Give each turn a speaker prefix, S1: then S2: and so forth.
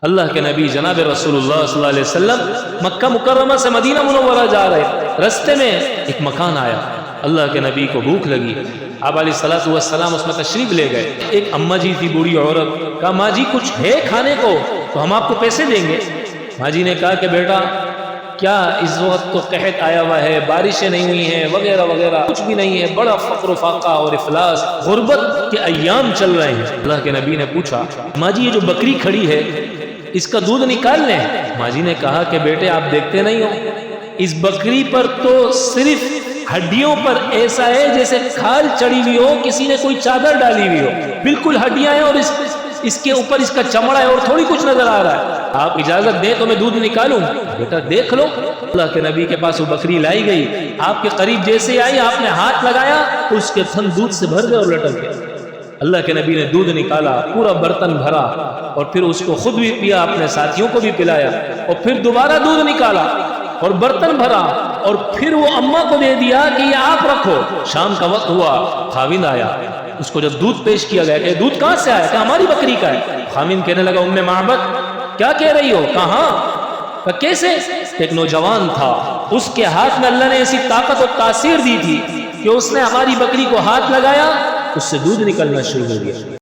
S1: اللہ کے نبی جناب رسول اللہ صلی اللہ علیہ وسلم مکہ مکرمہ سے مدینہ منورہ جا رہے، رستے میں ایک مکان آیا، اللہ کے نبی کو بھوک لگی، آپ علیہ السلام اس میں تشریف لے گئے۔ ایک اماں جی تھی، بوڑھی عورت، کہا ماں جی کچھ ہے کھانے کو تو ہم آپ کو پیسے دیں گے۔ ماں جی نے کہا کہ بیٹا کیا اس وقت تو قحط آیا ہوا ہے، بارشیں نہیں ہوئی ہیں وغیرہ وغیرہ، کچھ بھی نہیں ہے، بڑا فقر و فاقہ اور افلاس، غربت کے ایام چل رہے ہیں۔ اللہ کے نبی نے پوچھا ماں جی یہ جو بکری کھڑی ہے اس کا دودھ نکال لیں؟ ماں جی نے کہا کہ بیٹے آپ دیکھتے نہیں ہو، اس بکری پر تو صرف ہڈیوں پر ایسا ہے جیسے کھال چڑھی ہوئی ہو، کسی نے کوئی چادر ڈالی ہوئی ہو، بالکل ہڈیاں ہیں اور اس کے اوپر اس کا چمڑا ہے اور تھوڑی کچھ نظر آ رہا ہے، آپ اجازت دیں تو میں دودھ نکالوں؟ بیٹا دیکھ لو۔ اللہ کے نبی کے پاس وہ بکری لائی گئی، آپ کے قریب جیسے آئی آپ نے ہاتھ لگایا تو اس کے تھن دودھ سے بھر گئے اور لٹک گئے۔ اللہ کے نبی نے دودھ نکالا، پورا برتن بھرا اور پھر اس کو خود بھی پیا، اپنے ساتھیوں کو بھی پلایا، اور پھر دوبارہ دودھ نکالا اور برتن بھرا اور پھر وہ اماں کو دے دیا کہ یہ آپ رکھو۔ شام کا وقت ہوا، خاوند آیا، اس کو جب دودھ پیش کیا گیا کہ دودھ کہاں سے آیا؟ کہ ہماری بکری کا ہے۔ خاوند کہنے لگا ام معبد کیا کہہ رہی ہو؟ کہاں؟ کہ کیسے؟ ایک نوجوان تھا، اس کے ہاتھ میں اللہ نے ایسی طاقت اور تاثیر دی تھی کہ اس نے ہماری بکری کو ہاتھ لگایا، اس سے دودھ نکلنا شروع ہو گیا۔